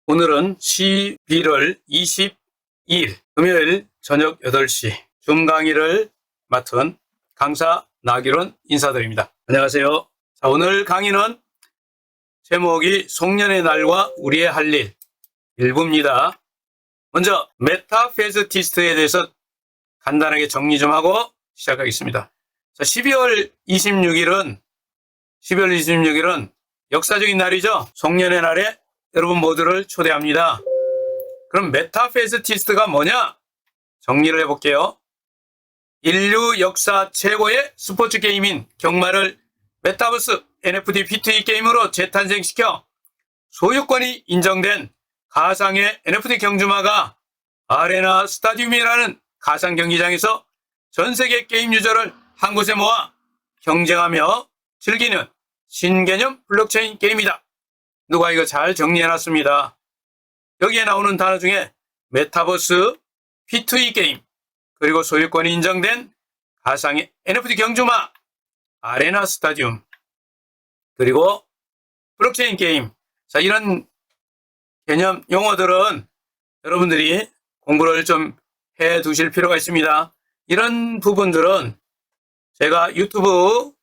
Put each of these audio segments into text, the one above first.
오늘은 11월 22일 금요일 저녁 8시 줌 강의를 맡은 강사 나기론 인사드립니다. 안녕하세요. 자, 오늘 강의는 제목이 송년의 날과 우리의 할 일 일부입니다. 먼저 메타페스티스트에 대해서 간단하게 정리 좀 하고 시작하겠습니다. 자, 12월 26일은 역사적인 날이죠. 송년의 날에 여러분 모두를 초대합니다. 그럼 메타페스티스트가 뭐냐? 정리를 해볼게요. 인류 역사 최고의 스포츠 게임인 경마를 메타버스 NFT P2E 게임으로 재탄생시켜 소유권이 인정된 가상의 NFT 경주마가 아레나 스타디움이라는 가상 경기장에서 전 세계 게임 유저를 한 곳에 모아 경쟁하며 즐기는 신개념 블록체인 게임이다. 누가 이거 잘 정리해놨습니다. 여기에 나오는 단어 중에 메타버스, P2E 게임, 그리고 소유권이 인정된 가상의 NFT 경주마, 아레나 스타디움, 그리고 블록체인 게임. 자, 이런 개념 용어들은 여러분들이 공부를 좀 해 두실 필요가 있습니다. 이런 부분들은 제가 유튜브로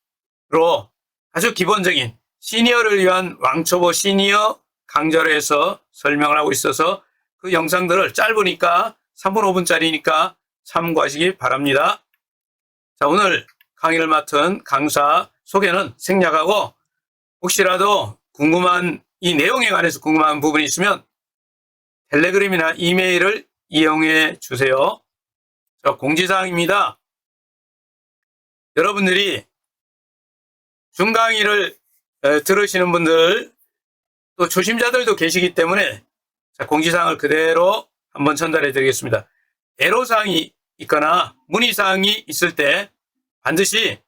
아주 기본적인 시니어를 위한 왕초보 시니어 강좌로 해서 설명을 하고 있어서 그 영상들을 짧으니까 3분 5분짜리니까 참고하시기 바랍니다. 자, 오늘 강의를 맡은 강사 소개는 생략하고 혹시라도 궁금한 이 내용에 관해서 궁금한 부분이 있으면 텔레그램이나 이메일을 이용해 주세요. 자, 공지사항입니다. 여러분들이 줌 강의를 들으시는 분들 또 초심자들도 계시기 때문에 자, 공지사항을 그대로 한번 전달해 드리겠습니다. 애로사항이 있거나 문의사항이 있을 때 반드시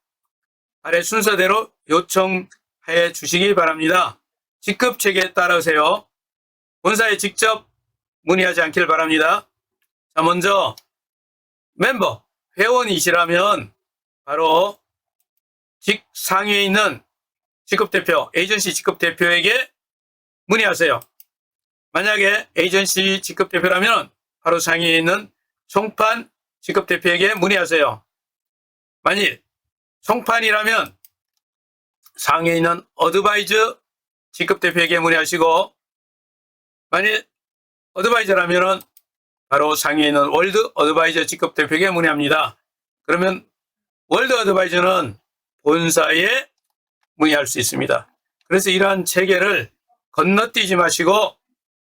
아래 순서대로 요청해 주시기 바랍니다. 직급체계에 따르세요. 본사에 직접 문의하지 않길 바랍니다. 자, 먼저 멤버, 회원이시라면 바로 상위에 있는 직급대표, 에이전시 직급대표에게 문의하세요. 만약에 에이전시 직급대표라면 바로 상위에 있는 총판 직급대표에게 문의하세요. 만일 총판이라면 상위에 있는 어드바이저 직급대표에게 문의하시고, 만일 어드바이저라면 바로 상위에 있는 월드 어드바이저 직급대표에게 문의합니다. 그러면 월드 어드바이저는 본사에 문의할 수 있습니다. 그래서 이러한 체계를 건너뛰지 마시고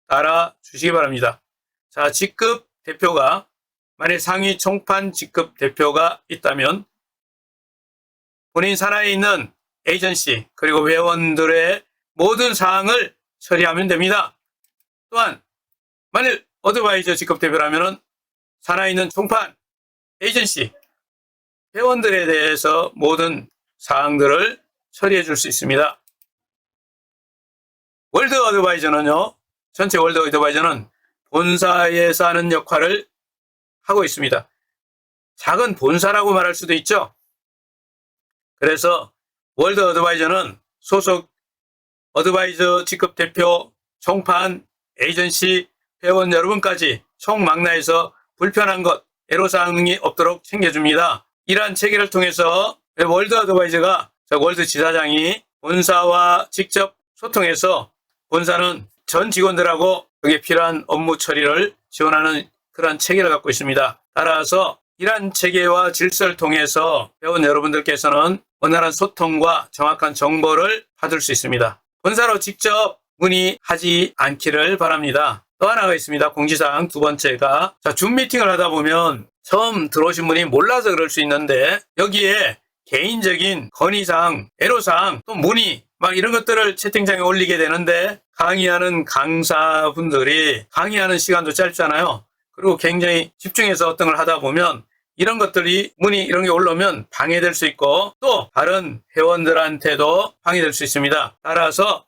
따라 주시기 바랍니다. 자, 직급 대표가 만약 상위 총판 직급 대표가 있다면 본인 산하에 있는 에이전시 그리고 회원들의 모든 사항을 처리하면 됩니다. 또한 만일 어드바이저 직급 대표라면 산하에 있는 총판, 에이전시, 회원들에 대해서 모든 사항들을 처리해 줄 수 있습니다. 월드 어드바이저는요, 전체 월드 어드바이저는 본사에서 하는 역할을 하고 있습니다. 작은 본사라고 말할 수도 있죠. 그래서 월드 어드바이저는 소속 어드바이저 직급 대표, 총판, 에이전시, 회원 여러분까지 총망라해서 불편한 것, 애로사항이 없도록 챙겨줍니다. 이러한 체계를 통해서 월드 어드바이저가 월드 지사장이 본사와 직접 소통해서 본사는 전 직원들하고 그게 필요한 업무 처리를 지원하는 그런 체계를 갖고 있습니다. 따라서 이러한 체계와 질서를 통해서 회원 여러분들께서는 원활한 소통과 정확한 정보를 받을 수 있습니다. 본사로 직접 문의하지 않기를 바랍니다. 또 하나가 있습니다. 공지사항 두 번째가 줌 미팅을 하다 보면 처음 들어오신 분이 몰라서 그럴 수 있는데 여기에 개인적인 건의사항, 애로사항, 또 문의 막 이런 것들을 채팅창에 올리게 되는데 강의하는 강사분들이 강의하는 시간도 짧잖아요. 그리고 굉장히 집중해서 어떤 걸 하다 보면 이런 것들이 문의 이런 게 올라오면 방해될 수 있고 또 다른 회원들한테도 방해될 수 있습니다. 따라서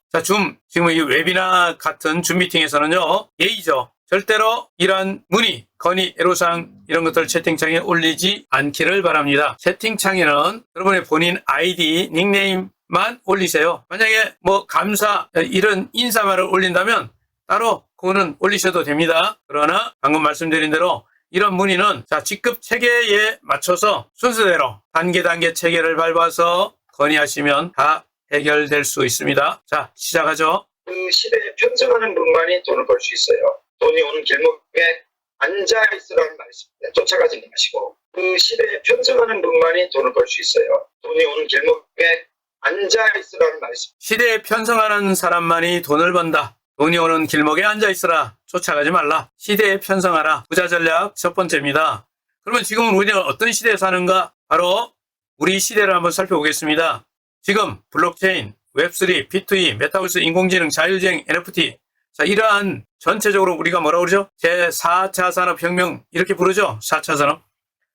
지금 이 웨비나 같은 줌 미팅에서는요, 예의죠. 절대로 이러한 문의, 건의, 애로사항 이런 것들을 채팅창에 올리지 않기를 바랍니다. 채팅창에는 여러분의 본인 아이디, 닉네임만 올리세요. 만약에 감사 이런 인사말을 올린다면 따로 그거는 올리셔도 됩니다. 그러나 방금 말씀드린 대로 이런 문의는 자, 직급 체계에 맞춰서 순서대로 단계 체계를 밟아서 건의하시면 다 해결될 수 있습니다. 자, 시작하죠. 그 시대에 편성하는 분만이 돈을 벌 수 있어요. 돈이 오는 길목에 앉아있으라는 말씀입니다. 쫓아가지 마시고 그 시대에 편성하는 분만이 돈을 벌 수 있어요. 돈이 오는 길목에 앉아있으라는 말씀. 시대에 편성하는 사람만이 돈을 번다. 돈이 오는 길목에 앉아있으라. 쫓아가지 말라. 시대에 편성하라. 부자 전략 첫 번째입니다. 그러면 지금은 우리는 어떤 시대에 사는가? 바로 우리 시대를 한번 살펴보겠습니다. 지금 블록체인, 웹3, B2E, 메타버스, 인공지능, 자율주행, NFT 자, 이러한 전체적으로 우리가 뭐라고 그러죠? 제4차 산업혁명 이렇게 부르죠? 4차 산업.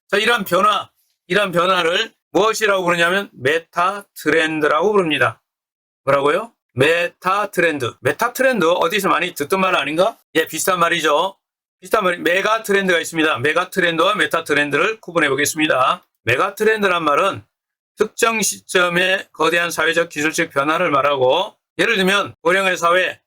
자, 이러한 변화를 무엇이라고 부르냐면 메타 트렌드라고 부릅니다. 뭐라고요? 메타 트렌드. 메타 트렌드 어디서 많이 듣던 말 아닌가? 예, 비슷한 말이죠. 비슷한 말이 메가 트렌드가 있습니다. 메가 트렌드와 메타 트렌드를 구분해 보겠습니다. 메가 트렌드란 말은 특정 시점에 거대한 사회적 기술적 변화를 말하고 예를 들면 고령화 사회,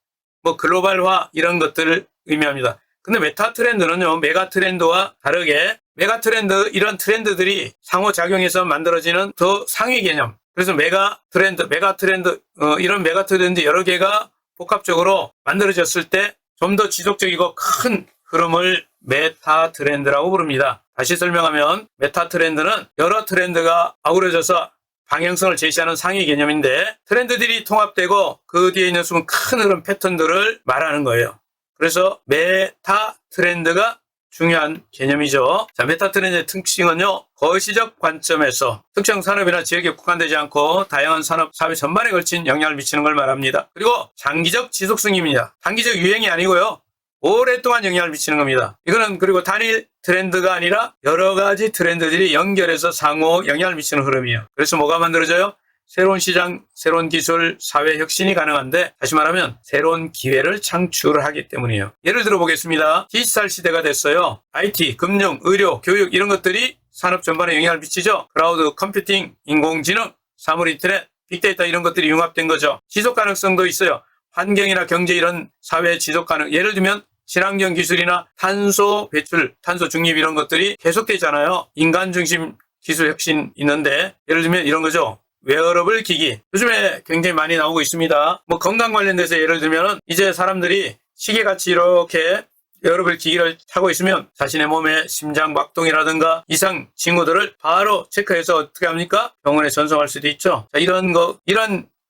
뭐 글로벌화 이런 것들을 의미합니다. 근데 메타 트렌드는요, 메가 트렌드와 다르게 메가 트렌드 이런 트렌드들이 상호작용해서 만들어지는 더 상위 개념. 그래서 메가 트렌드 이런 메가 트렌드 여러 개가 복합적으로 만들어졌을 때 좀 더 지속적이고 큰 흐름을 메타 트렌드라고 부릅니다. 다시 설명하면 메타 트렌드는 여러 트렌드가 아우러져서 방향성을 제시하는 상위 개념인데 트렌드들이 통합되고 그 뒤에 있는 숨은 큰 흐름 패턴들을 말하는 거예요. 그래서 메타 트렌드가 중요한 개념이죠. 자, 메타 트렌드의 특징은요, 거시적 관점에서 특정 산업이나 지역에 국한되지 않고 다양한 산업, 사회 전반에 걸친 영향을 미치는 걸 말합니다. 그리고 장기적 지속성입니다. 단기적 유행이 아니고요, 오랫동안 영향을 미치는 겁니다. 이거는 그리고 단일 트렌드가 아니라 여러 가지 트렌드들이 연결해서 상호 영향을 미치는 흐름이에요. 그래서 뭐가 만들어져요? 새로운 시장, 새로운 기술, 사회 혁신이 가능한데 다시 말하면 새로운 기회를 창출하기 때문이에요. 예를 들어 보겠습니다. 디지털 시대가 됐어요. IT, 금융, 의료, 교육 이런 것들이 산업 전반에 영향을 미치죠. 클라우드 컴퓨팅, 인공지능, 사물 인터넷, 빅데이터 이런 것들이 융합된 거죠. 지속 가능성도 있어요. 환경이나 경제 이런 사회 지속 가능. 예를 들면 친환경 기술이나 탄소 배출, 탄소 중립 이런 것들이 계속되잖아요. 인간 중심 기술 혁신 있는데 예를 들면 이런 거죠. 웨어러블 기기 요즘에 굉장히 많이 나오고 있습니다. 뭐 건강 관련돼서 예를 들면 이제 사람들이 시계같이 이렇게 웨어러블 기기를 차고 있으면 자신의 몸의 심장 박동이라든가 이상 징후들을 바로 체크해서 어떻게 합니까? 병원에 전송할 수도 있죠. 자, 이런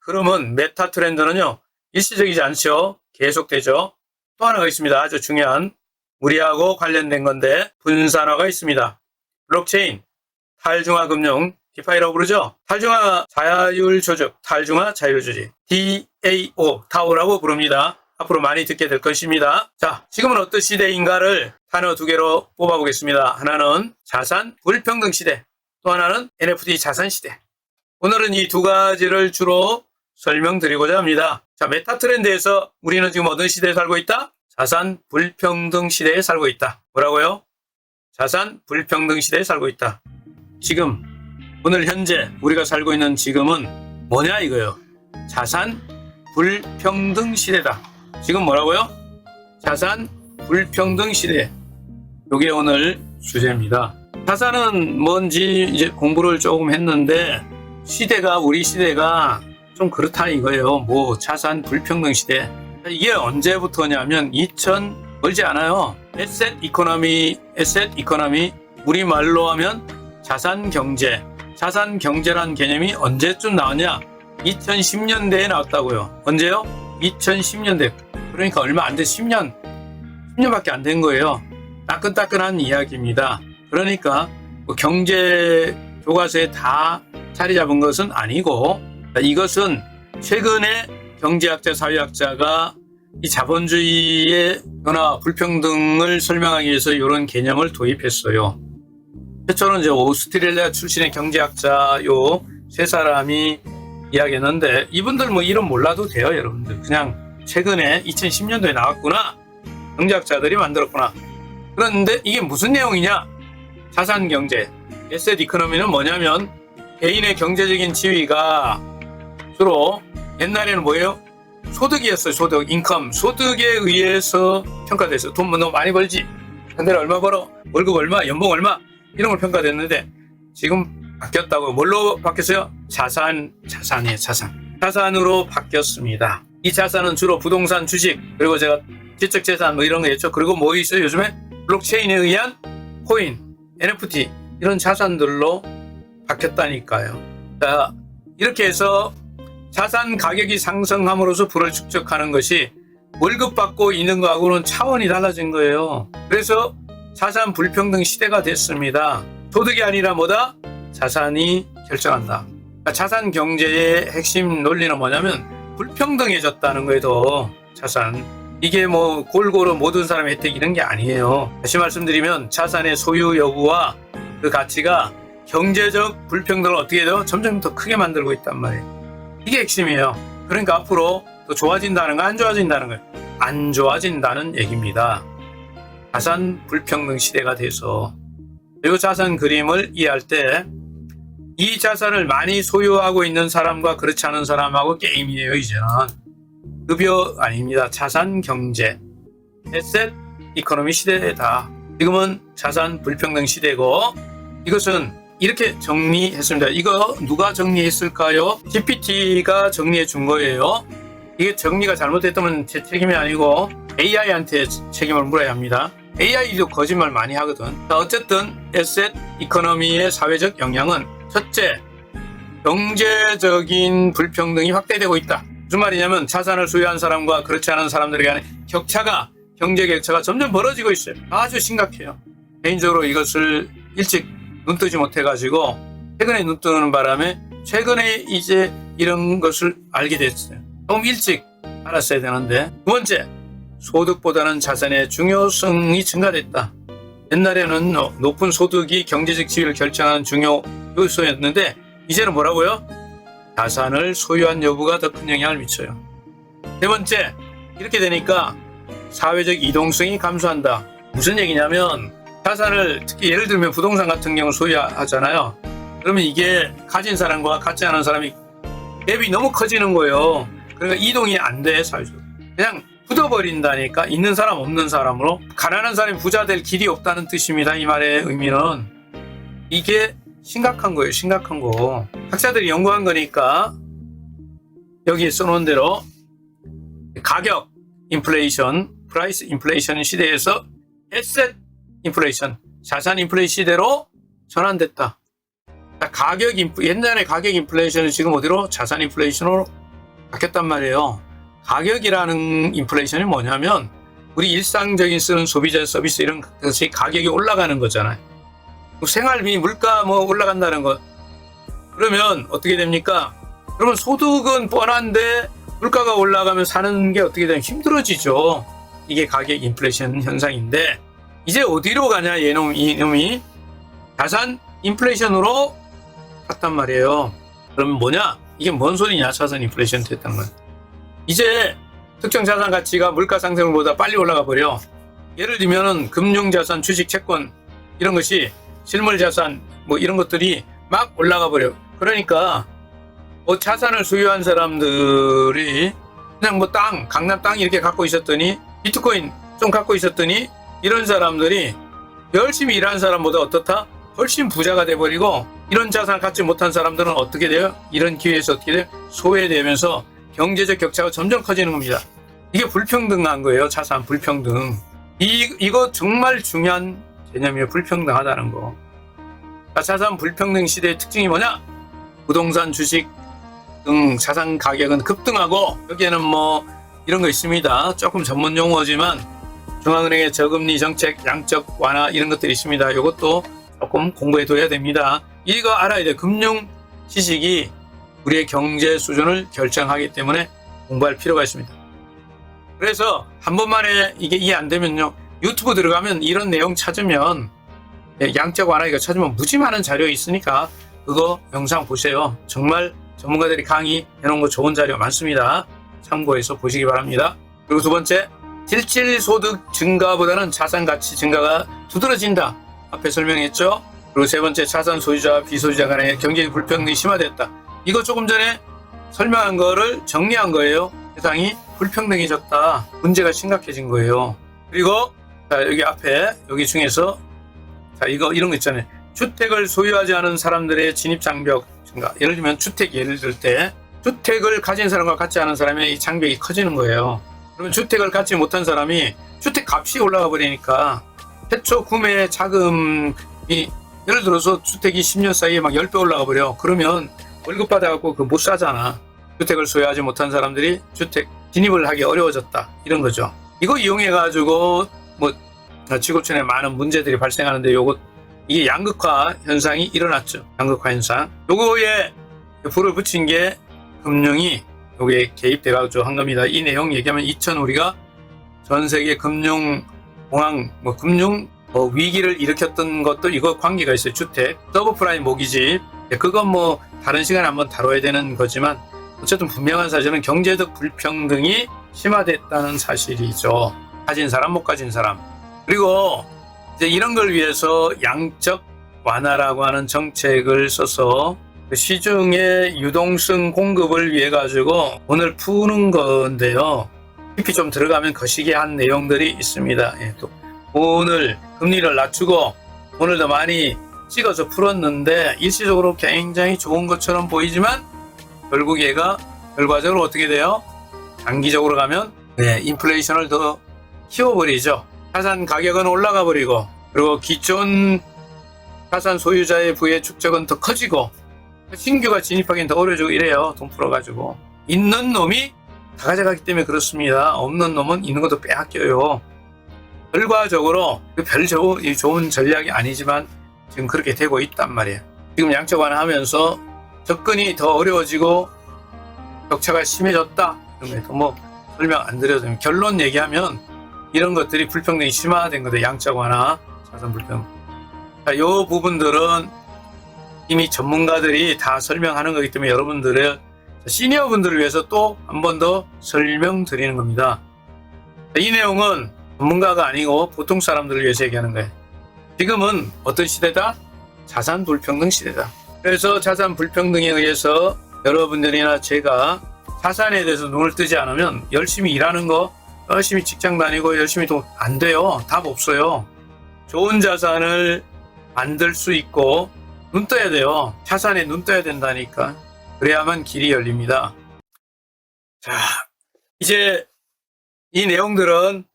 흐름은 메타 트렌드는요, 일시적이지 않죠. 계속되죠. 또 하나가 있습니다. 아주 중요한 우리하고 관련된 건데 분산화가 있습니다. 블록체인, 탈중화 금융, 디파이라고 부르죠. 탈중화 자율조직, 탈중화 자율조직, DAO, 타오라고 부릅니다. 앞으로 많이 듣게 될 것입니다. 자, 지금은 어떤 시대인가를 단어 두 개로 뽑아보겠습니다. 하나는 자산 불평등 시대, 또 하나는 NFT 자산 시대. 오늘은 이 두 가지를 주로 설명드리고자 합니다. 자, 메타 트렌드에서 우리는 지금 어떤 시대에 살고 있다? 자산 불평등 시대에 살고 있다. 뭐라고요? 자산 불평등 시대에 살고 있다. 지금 오늘 현재 우리가 살고 있는 지금은 뭐냐 이거예요. 자산 불평등 시대다. 지금 뭐라고요? 자산 불평등 시대. 이게 오늘 주제입니다. 자산은 뭔지 이제 공부를 조금 했는데 우리 시대가 좀 그렇다 이거예요. 뭐 자산 불평등 시대. 이게 언제부터냐면 멀지 않아요. 에셋 이코노미 우리말로 하면 자산 경제란 개념이 언제쯤 나왔냐? 2010년대에 나왔다고요. 언제요? 2010년대. 그러니까 얼마 안 돼. 10년밖에 안 된 거예요. 따끈따끈한 이야기입니다. 그러니까 뭐 경제 교과서에 다 자리 잡은 것은 아니고 이것은 최근에 경제학자, 사회학자가 이 자본주의의 변화, 불평등을 설명하기 위해서 이런 개념을 도입했어요. 최초는 이제 오스트레일리아 출신의 경제학자 요 세 사람이 이야기했는데 이분들 뭐 이름 몰라도 돼요, 여러분들. 그냥 최근에 2010년도에 나왔구나. 경제학자들이 만들었구나. 그런데 이게 무슨 내용이냐? 자산 경제, 에셋 이코노미는 뭐냐면 개인의 경제적인 지위가 주로 옛날에는 뭐예요? 소득이었어요. 소득, 인컴, 소득에 의해서 평가됐어요. 돈 너무 많이 벌지, 한 달에 얼마 벌어, 월급 얼마, 연봉 얼마, 이런 걸 평가됐는데 지금 바뀌었다고. 뭘로 바뀌었어요? 자산이에요. 자산으로 바뀌었습니다. 이 자산은 주로 부동산, 주식, 그리고 제가 지적재산 뭐 이런 거 했죠. 그리고 뭐 있어요? 요즘에 블록체인에 의한 코인, NFT 이런 자산들로 바뀌었다니까요. 자, 이렇게 해서 자산 가격이 상승함으로써 부를 축적하는 것이 월급 받고 있는 거하고는 차원이 달라진 거예요. 그래서 자산 불평등 시대가 됐습니다. 소득이 아니라 뭐다? 자산이 결정한다. 그러니까 자산 경제의 핵심 논리는 뭐냐면 불평등해졌다는 거예요. 더 자산. 이게 뭐 골고루 모든 사람의 혜택 이런 게 아니에요. 다시 말씀드리면 자산의 소유 여부와 그 가치가 경제적 불평등을 어떻게 해요? 점점 더 크게 만들고 있단 말이에요. 이게 핵심이에요. 그러니까 앞으로 더 좋아진다는 거, 안 좋아진다는 거예요. 안 좋아진다는 얘기입니다. 자산 불평등 시대가 돼서 이 자산 그림을 이해할 때 이 자산을 많이 소유하고 있는 사람과 그렇지 않은 사람하고 게임이에요. 이제는 급여 아닙니다. 자산 경제, 에셋 이코노미 시대다. 지금은 자산 불평등 시대고, 이것은 이렇게 정리했습니다. 이거 누가 정리했을까요? GPT가 정리해 준 거예요. 이게 정리가 잘못됐다면 제 책임이 아니고 AI한테 책임을 물어야 합니다. AI도 거짓말 많이 하거든. 자, 어쨌든 에셋 이코노미의 사회적 영향은 첫째, 경제적인 불평등이 확대되고 있다. 무슨 말이냐면 자산을 소유한 사람과 그렇지 않은 사람들에 간의 격차가, 경제 격차가 점점 벌어지고 있어요. 아주 심각해요. 개인적으로 이것을 일찍 눈뜨지 못해가지고 최근에 눈뜨는 바람에 최근에 이제 이런 것을 알게 됐어요. 조금 일찍 알았어야 되는데. 두 번째, 소득보다는 자산의 중요성이 증가됐다. 옛날에는 높은 소득이 경제적 지위를 결정하는 중요 요소였는데 이제는 뭐라고요? 자산을 소유한 여부가 더 큰 영향을 미쳐요. 세 번째, 이렇게 되니까 사회적 이동성이 감소한다. 무슨 얘기냐면 자산을 특히 예를 들면 부동산 같은 경우 소유하잖아요. 그러면 이게 가진 사람과 갖지 않은 사람이 갭이 너무 커지는 거예요. 그러니까 이동이 안 돼, 사회적으로. 그냥 굳어버린다니까. 있는 사람 없는 사람으로. 가난한 사람이 부자 될 길이 없다는 뜻입니다. 이 말의 의미는. 이게 심각한 거예요. 심각한 거. 학자들이 연구한 거니까 여기에 써놓은 대로 가격 인플레이션, 프라이스 인플레이션 시대에서 에셋 인플레이션, 자산 인플레이션 시대로 전환됐다. 옛날에 가격 인플레이션은 지금 어디로? 자산 인플레이션으로 바뀌었단 말이에요. 가격이라는 인플레이션이 뭐냐면 우리 일상적인 쓰는 소비자 서비스 이런 것이 가격이 올라가는 거잖아요. 생활비, 물가 뭐 올라간다는 거. 그러면 어떻게 됩니까? 그러면 소득은 뻔한데 물가가 올라가면 사는 게 어떻게 되면 힘들어지죠. 이게 가격 인플레이션 현상인데 이제 어디로 가냐 이놈이 자산 인플레이션으로 갔단 말이에요. 그러면 뭐냐? 이게 뭔 소리냐? 자산 인플레이션 됐다는 건. 이제 특정 자산 가치가 물가 상승보다 빨리 올라가 버려. 예를 들면은 금융자산, 주식, 채권 이런 것이 실물자산 뭐 이런 것들이 막 올라가 버려. 그러니까 뭐 자산을 소유한 사람들이 그냥 뭐 땅, 강남 땅 이렇게 갖고 있었더니 비트코인 좀 갖고 있었더니 이런 사람들이 열심히 일하는 사람보다 어떻다? 훨씬 부자가 돼버리고 이런 자산을 갖지 못한 사람들은 어떻게 돼요? 이런 기회에서 어떻게 돼요? 소외되면서 경제적 격차가 점점 커지는 겁니다. 이게 불평등한 거예요. 자산 불평등. 이거 정말 중요한 개념이에요. 불평등하다는 거. 자산 불평등 시대의 특징이 뭐냐? 부동산, 주식 등 자산 가격은 급등하고 여기에는 뭐 이런 거 있습니다. 조금 전문 용어지만 중앙은행의 저금리 정책, 양적 완화 이런 것들이 있습니다. 이것도 조금 공부해둬야 됩니다. 이거 알아야 돼요. 금융 지식이 우리의 경제 수준을 결정하기 때문에 공부할 필요가 있습니다. 그래서 한 번만에 이게 이해 안 되면요. 유튜브 들어가면 이런 내용 찾으면 양적 완화 이거 찾으면 무지 많은 자료 있으니까 그거 영상 보세요. 정말 전문가들이 강의해 놓은 거 좋은 자료 많습니다. 참고해서 보시기 바랍니다. 그리고 두 번째, 실질 소득 증가보다는 자산 가치 증가가 두드러진다. 앞에 설명했죠. 그리고 세 번째, 자산 소유자와 비소유자 간의 경제적 불평등이 심화됐다. 이거 조금 전에 설명한 거를 정리한 거예요. 세상이 불평등해졌다. 문제가 심각해진 거예요. 그리고 자, 여기 앞에 여기 중에서 자, 이런 거 있잖아요. 주택을 소유하지 않은 사람들의 진입 장벽 증가. 예를 들면 예를 들 때 주택을 가진 사람과 같지 않은 사람의 이 장벽이 커지는 거예요. 그러면 주택을 갖지 못한 사람이 주택 값이 올라가 버리니까 최초 구매 자금이 예를 들어서 주택이 10년 사이에 막 10배 올라가 버려. 그러면 월급 받아갖고 못 사잖아. 주택을 소유하지 못한 사람들이 주택 진입을 하기 어려워졌다. 이런 거죠. 이거 이용해가지고 뭐 지구촌에 많은 문제들이 발생하는데 이게 양극화 현상이 일어났죠. 양극화 현상. 요거에 불을 붙인 게 금융이 여기에 개입돼가지고 한 겁니다. 이 내용 얘기하면 우리가 전 세계 금융 위기를 일으켰던 것도 이거 관계가 있어요. 주택, 서브프라임 모기지. 그건 뭐 다른 시간에 한번 다뤄야 되는 거지만 어쨌든 분명한 사실은 경제적 불평등이 심화됐다는 사실이죠. 가진 사람, 못 가진 사람. 그리고 이제 이런 걸 위해서 양적 완화라고 하는 정책을 써서 그 시중의 유동성 공급을 위해 가지고 돈을 푸는 건데요. 깊이 좀 들어가면 거시기 한 내용들이 있습니다. 또 돈을 금리를 낮추고 돈을 더 많이 찍어서 풀었는데 일시적으로 굉장히 좋은 것처럼 보이지만 결국 얘가 결과적으로 어떻게 돼요? 장기적으로 가면 인플레이션을 더 키워버리죠. 자산 가격은 올라가 버리고 그리고 기존 자산 소유자의 부의 축적은 더 커지고 신규가 진입하기는 더 어려워지고 이래요. 돈 풀어가지고 있는 놈이 다 가져가기 때문에 그렇습니다. 없는 놈은 있는 것도 빼앗겨요. 결과적으로 별 좋은 전략이 아니지만 지금 그렇게 되고 있단 말이에요. 지금 양적 완화하면서 접근이 더 어려워지고 격차가 심해졌다. 이런 거 뭐 설명 안 드려도 됩니다. 결론 얘기하면 이런 것들이 불평등이 심화된 거죠. 양적 완화, 자산 불평등. 자, 이 부분들은 이미 전문가들이 다 설명하는 거기 때문에 여러분들의 시니어분들을 위해서 또 한 번 더 설명드리는 겁니다. 이 내용은 전문가가 아니고 보통 사람들을 위해서 얘기하는 거예요. 지금은 어떤 시대다? 자산 불평등 시대다. 그래서 자산 불평등에 의해서 여러분들이나 제가 자산에 대해서 눈을 뜨지 않으면 열심히 일하는 거, 열심히 직장 다니고 열심히 돈 안 돼요. 답 없어요. 좋은 자산을 만들 수 있고 눈 떠야 돼요. 자산에 눈 떠야 된다니까. 그래야만 길이 열립니다. 자, 이제 이 내용들은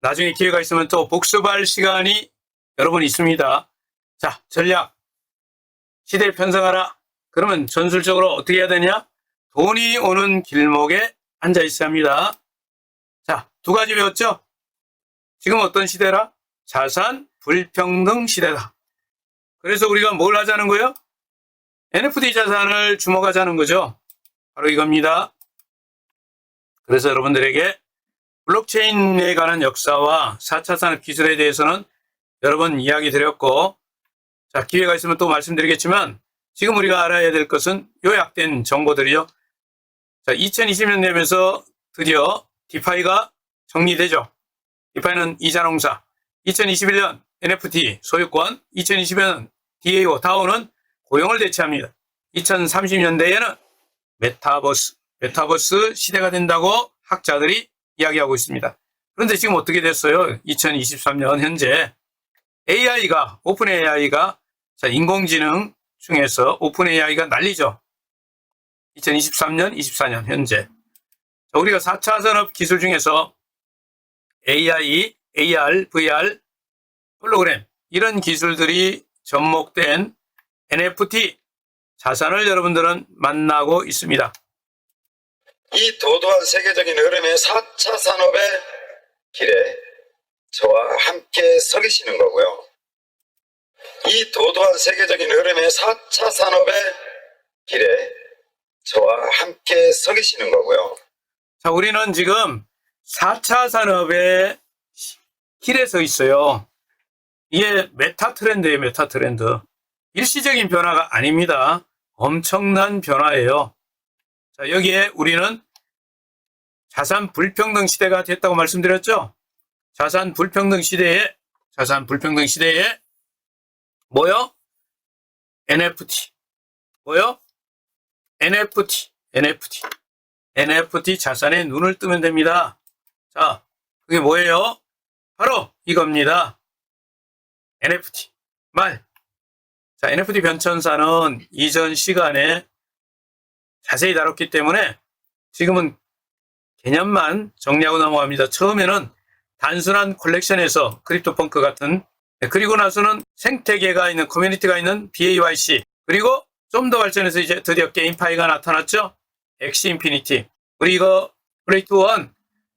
나중에 기회가 있으면 또 복습할 시간이 여러분 있습니다. 자, 전략. 시대에 편성하라. 그러면 전술적으로 어떻게 해야 되냐? 돈이 오는 길목에 앉아 있어야 합니다. 자, 두 가지 배웠죠? 지금 어떤 시대라? 자산 불평등 시대다. 그래서 우리가 뭘 하자는 거예요? NFT 자산을 주목하자는 거죠. 바로 이겁니다. 그래서 여러분들에게 블록체인에 관한 역사와 4차 산업 기술에 대해서는 여러 번 이야기 드렸고, 자, 기회가 있으면 또 말씀드리겠지만, 지금 우리가 알아야 될 것은 요약된 정보들이요. 자, 2020년 되면서 드디어 디파이가 정리되죠. 디파이는 이자농사, 2021년 NFT 소유권, 2020년 DAO, 다오는 고용을 대체합니다. 2030년대에는 메타버스 시대가 된다고 학자들이 이야기하고 있습니다. 그런데 지금 어떻게 됐어요? 2023년 현재 오픈 AI가 자, 인공지능 중에서 오픈 AI가 난리죠. 2023년, 24년 현재. 자, 우리가 4차 산업 기술 중에서 AI, AR, VR, 홀로그램 이런 기술들이 접목된 NFT 자산을 여러분들은 만나고 있습니다. 이 도도한 세계적인 흐름의 4차 산업의 길에 저와 함께 서 계시는 거고요. 이 도도한 세계적인 흐름의 4차 산업의 길에 저와 함께 서 계시는 거고요. 자, 우리는 지금 4차 산업의 길에 서 있어요. 이게 메타 트렌드예요, 메타 트렌드. 일시적인 변화가 아닙니다. 엄청난 변화예요. 자, 여기에 우리는 자산 불평등 시대가 됐다고 말씀드렸죠? 자산 불평등 시대에 뭐요? NFT. 뭐요? NFT. NFT 자산에 눈을 뜨면 됩니다. 자, 그게 뭐예요? 바로 이겁니다. NFT. 말. 자, NFT 변천사는 이전 시간에 자세히 다뤘기 때문에 지금은 개념만 정리하고 넘어갑니다. 처음에는 단순한 콜렉션에서 크립토펑크 같은, 그리고 나서는 생태계가 있는, 커뮤니티가 있는 BAYC, 그리고 좀 더 발전해서 이제 드디어 게임파이가 나타났죠. 엑시 인피니티. 우리 이거 플레이투 원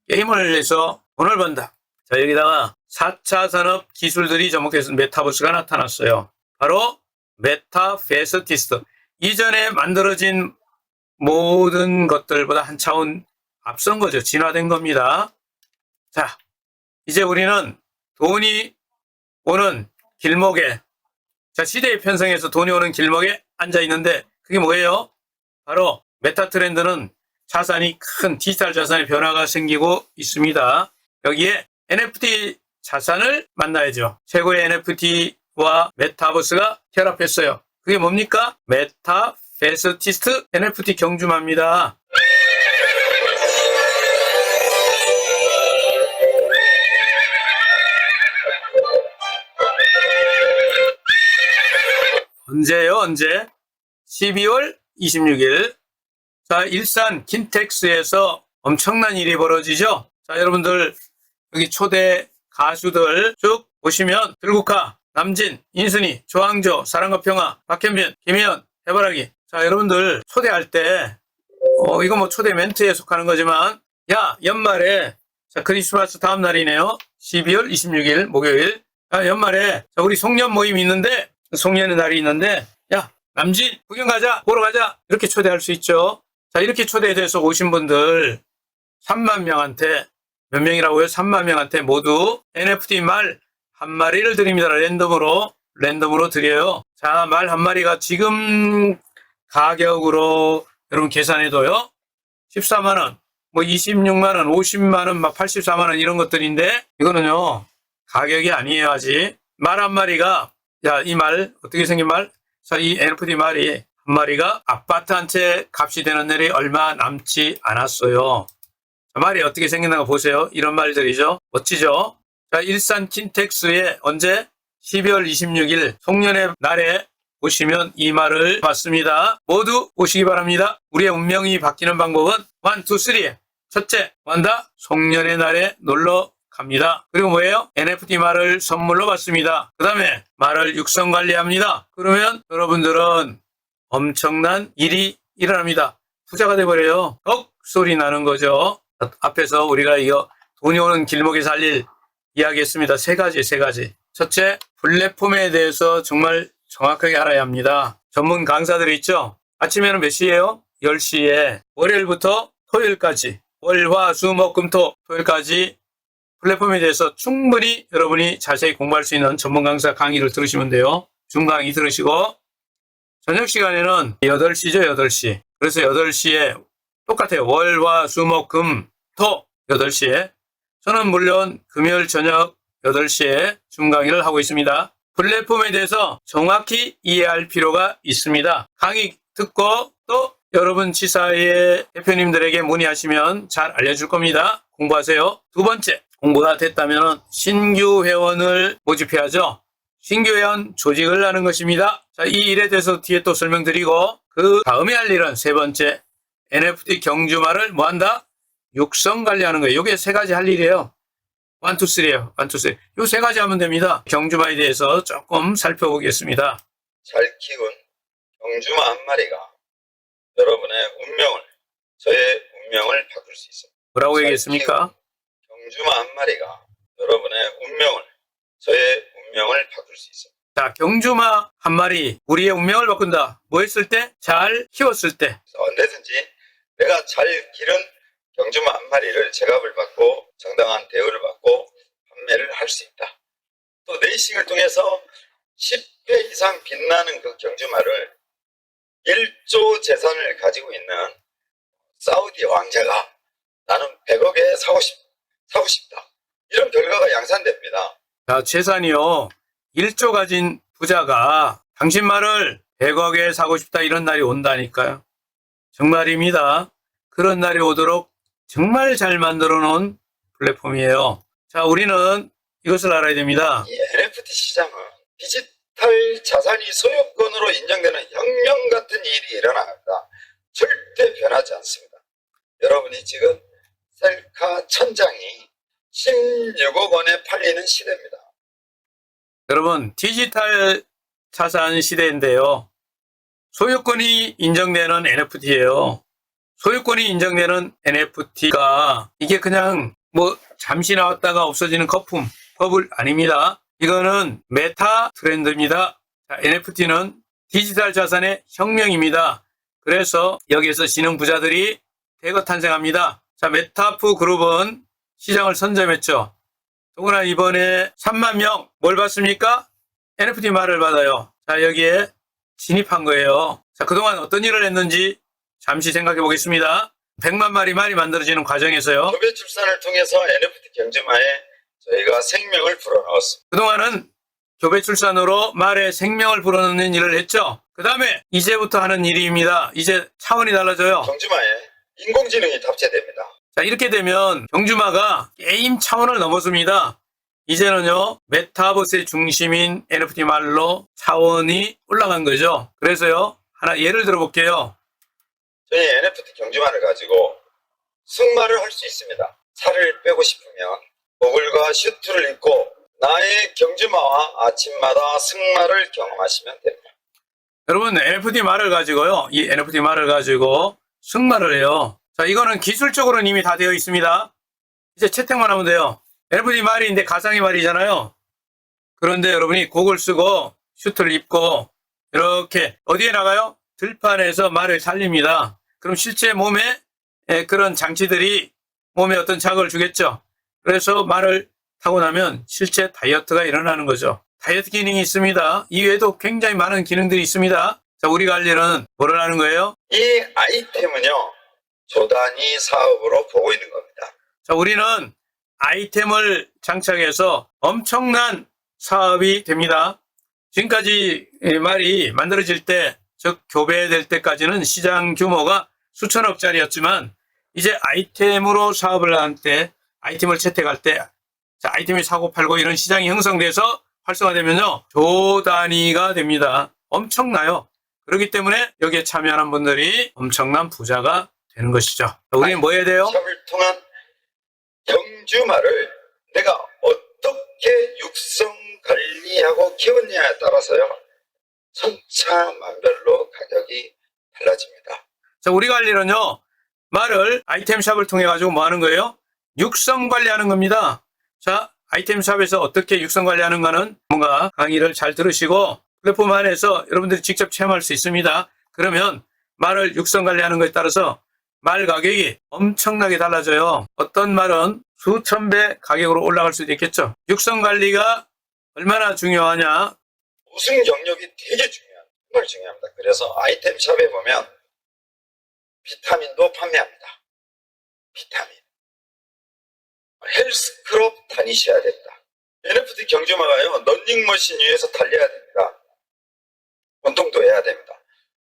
게임을 해서 돈을 번다. 자, 여기다가 4차 산업 기술들이 접목해서 메타버스가 나타났어요. 바로 메타페스티스트. 이전에 만들어진 모든 것들보다 한 차원 앞선 거죠. 진화된 겁니다. 자, 이제 우리는 돈이 오는 길목에, 자, 시대의 편성에서 돈이 오는 길목에 앉아 있는데 그게 뭐예요? 바로 메타 트렌드는 자산이 큰 디지털 자산의 변화가 생기고 있습니다. 여기에 NFT 자산을 만나야죠. 최고의 NFT와 메타버스가 결합했어요. 그게 뭡니까? 메타페스티스트 NFT 경주마입니다. 언제요? 언제? 12월 26일. 자, 일산 킨텍스에서 엄청난 일이 벌어지죠? 자, 여러분들 여기 초대 가수들 쭉 보시면 들국화, 남진, 인순이, 조항조, 사랑과 평화, 박현빈, 김혜연, 해바라기. 자, 여러분들 초대할 때 이거 뭐 초대 멘트에 속하는 거지만, 야, 연말에, 자, 크리스마스 다음 날이네요. 12월 26일 목요일. 자, 연말에, 자, 우리 송년 모임 있는데, 송년의 날이 있는데, 야, 남진 구경 가자, 보러 가자, 이렇게 초대할 수 있죠. 자, 이렇게 초대돼서 오신 분들 3만 명한테, 몇 명이라고요? 3만 명한테 모두 NFT 말 한 마리를 드립니다. 랜덤으로 드려요. 자, 말 한 마리가 지금 가격으로 여러분 계산해도요, 14만원, 뭐 26만원, 50만원, 막 84만원 이런 것들인데, 이거는요, 가격이 아니에요, 아직. 말 한 마리가, 야, 이 말, 어떻게 생긴 말? 자, 이 NFT 말이 한 마리가 아파트 한 채 값이 되는 날이 얼마 남지 않았어요. 자, 말이 어떻게 생겼나 보세요. 이런 말들이죠. 멋지죠? 자, 일산 킨텍스에 언제? 12월 26일 송년회 날에 오시면 이 말을 받습니다. 모두 오시기 바랍니다. 우리의 운명이 바뀌는 방법은 1, 2, 3. 첫째, 완다 송년회 날에 놀러 갑니다. 그리고 뭐예요? NFT 말을 선물로 받습니다. 그 다음에 말을 육성 관리합니다. 그러면 여러분들은 엄청난 일이 일어납니다. 부자가 돼버려요. 소리 나는 거죠. 앞에서 우리가 이거 돈이 오는 길목에서 할 일 이야기했습니다. 세 가지. 첫째, 플랫폼에 대해서 정말 정확하게 알아야 합니다. 전문 강사들이 있죠. 아침에는 몇 시예요? 10시에 월요일부터 토요일까지, 월, 화, 수, 목, 금, 토, 토요일까지 플랫폼에 대해서 충분히 여러분이 자세히 공부할 수 있는 전문 강사 강의를 들으시면 돼요. 중강의 들으시고, 저녁 시간에는 8시죠, 8시. 그래서 8시에 똑같아요. 월, 화, 수, 목, 금, 토 8시에. 저는 물론 금요일 저녁 8시에 중강의를 하고 있습니다. 플랫폼에 대해서 정확히 이해할 필요가 있습니다. 강의 듣고 또 여러분 지사의 대표님들에게 문의하시면 잘 알려줄 겁니다. 공부하세요. 두 번째, 공부가 됐다면 신규 회원을 모집해야죠. 신규 회원 조직을 하는 것입니다. 자, 이 일에 대해서 뒤에 또 설명드리고, 그 다음에 할 일은 세 번째, NFT 경주마를 뭐한다? 육성 관리하는 거예요. 이게 세 가지 할 일이에요. 1, 2, 3예요. 1, 2, 3. 이 세 가지 하면 됩니다. 경주마에 대해서 조금 살펴보겠습니다. 잘 키운 경주마 한 마리가 여러분의 운명을, 저의 운명을 바꿀 수 있습니다. 뭐라고 얘기했습니까? 경주마 한 마리가 여러분의 운명을, 저의 운명을 바꿀 수 있습니다. 자, 경주마 한 마리 우리의 운명을 바꾼다. 뭐 했을 때? 잘 키웠을 때. 언제든지 내가 잘 기른 경주마 한 마리를 제값을 받고 정당한 대우를 받고 판매를 할 수 있다. 또 레이싱을 통해서 10배 이상 빛나는 그 경주마를 1조 재산을 가지고 있는 사우디 왕자가 나는 100억에 사고 싶다. 이런 결과가 양산됩니다. 자, 재산이요. 1조 가진 부자가 당신 말을 100억에 사고 싶다 이런 날이 온다니까요. 정말입니다. 그런 날이 오도록 정말 잘 만들어 놓은 플랫폼이에요. 자, 우리는 이것을 알아야 됩니다. 이 NFT 시장은 디지털 자산이 소유권으로 인정되는 혁명 같은 일이 일어납니다. 절대 변하지 않습니다. 여러분이 지금 셀카 1000장이 16억 원에 팔리는 시대입니다. 여러분, 디지털 자산 시대인데요. 소유권이 인정되는 NFT예요. 소유권이 인정되는 NFT가 이게 그냥 뭐 잠시 나왔다가 없어지는 거품, 버블 아닙니다. 이거는 메타 트렌드입니다. NFT는 디지털 자산의 혁명입니다. 그래서 여기에서 지능 부자들이 대거 탄생합니다. 자, 메타프 그룹은 시장을 선점했죠. 더구나 이번에 3만 명 뭘 받습니까? NFT 말을 받아요. 자, 여기에 진입한 거예요. 자, 그동안 어떤 일을 했는지 잠시 생각해 보겠습니다. 100만 마리 말이 만들어지는 과정에서요. 교배 출산을 통해서 NFT 경주마에 저희가 생명을 불어넣었습니다. 그동안은 교배 출산으로 말에 생명을 불어넣는 일을 했죠. 그 다음에 이제부터 하는 일입니다. 이제 차원이 달라져요. 경주마에 인공지능이 탑재됩니다. 자, 이렇게 되면 경주마가 게임 차원을 넘어섭니다. 이제는요, 메타버스의 중심인 NFT 말로 차원이 올라간 거죠. 그래서요, 하나 예를 들어 볼게요. 저희 NFT 경주마를 가지고 승마를 할 수 있습니다. 살을 빼고 싶으면 고글과 슈트를 입고 나의 경주마와 아침마다 승마를 경험하시면 됩니다. 여러분, NFT 말을 가지고요, 이 NFT 말을 가지고 승마를 해요. 자, 이거는 기술적으로는 이미 다 되어 있습니다. 이제 채택만 하면 돼요. NFT 말인데 가상의 말이잖아요. 그런데 여러분이 곡을 쓰고 슈트를 입고 이렇게 어디에 나가요? 들판에서 말을 살립니다. 그럼 실제 몸에 그런 장치들이 몸에 어떤 자극을 주겠죠. 그래서 말을 타고 나면 실제 다이어트가 일어나는 거죠. 다이어트 기능이 있습니다. 이외에도 굉장히 많은 기능들이 있습니다. 자, 우리가 할 일은 뭐를 하는 거예요? 이 아이템은요, 조단위 사업으로 보고 있는 겁니다. 자, 우리는 아이템을 장착해서 엄청난 사업이 됩니다. 지금까지 말이 만들어질 때, 즉 교배될 때까지는 시장 규모가 수천억짜리였지만 이제 아이템으로 사업을 할 때, 아이템을 채택할 때, 자, 아이템이 사고 팔고 이런 시장이 형성돼서 활성화되면요, 조 단위가 됩니다. 엄청나요. 그렇기 때문에 여기에 참여하는 분들이 엄청난 부자가 되는 것이죠. 우리는 뭐 해야 돼요? 샵을 통한 경주마를 내가 어떻게 육성 관리하고 키웠냐에 따라서요, 천차만별로 가격이 달라집니다. 자, 우리가 할 일은요, 말을 아이템샵을 통해 가지고 뭐 하는 거예요? 육성 관리하는 겁니다. 자, 아이템샵에서 어떻게 육성 관리하는가는 뭔가 강의를 잘 들으시고 플랫폼 안에서 여러분들이 직접 체험할 수 있습니다. 그러면 말을 육성 관리하는 것에 따라서 말 가격이 엄청나게 달라져요. 어떤 말은 수천 배 가격으로 올라갈 수도 있겠죠. 육성 관리가 얼마나 중요하냐? 우승 경력이 되게 정말 중요합니다. 그래서 아이템 샵에 보면 비타민도 판매합니다. 비타민. 헬스클럽 다니셔야 됩니다. NFT 경주마가요, 런닝머신 위에서 달려야 됩니다. 운동도 해야 됩니다.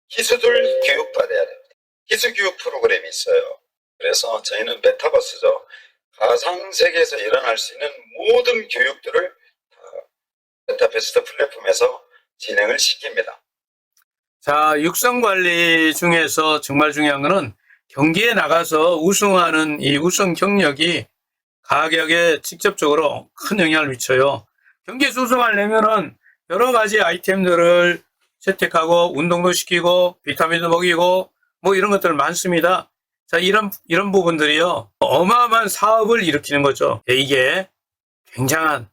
기술을 교육받아야 됩니다. 기술 교육 프로그램이 있어요. 그래서 저희는 메타버스죠. 가상세계에서 일어날 수 있는 모든 교육들을 다 메타버스 플랫폼에서 진행을 시킵니다. 자, 육성 관리 중에서 정말 중요한 거는 경기에 나가서 우승하는 이 우승 경력이 가격에 직접적으로 큰 영향을 미쳐요. 경기에서 우승하려면은 여러 가지 아이템들을 채택하고 운동도 시키고 비타민도 먹이고 뭐 이런 것들 많습니다. 자, 이런 부분들이요, 어마어마한 사업을 일으키는 거죠. 이게 굉장한.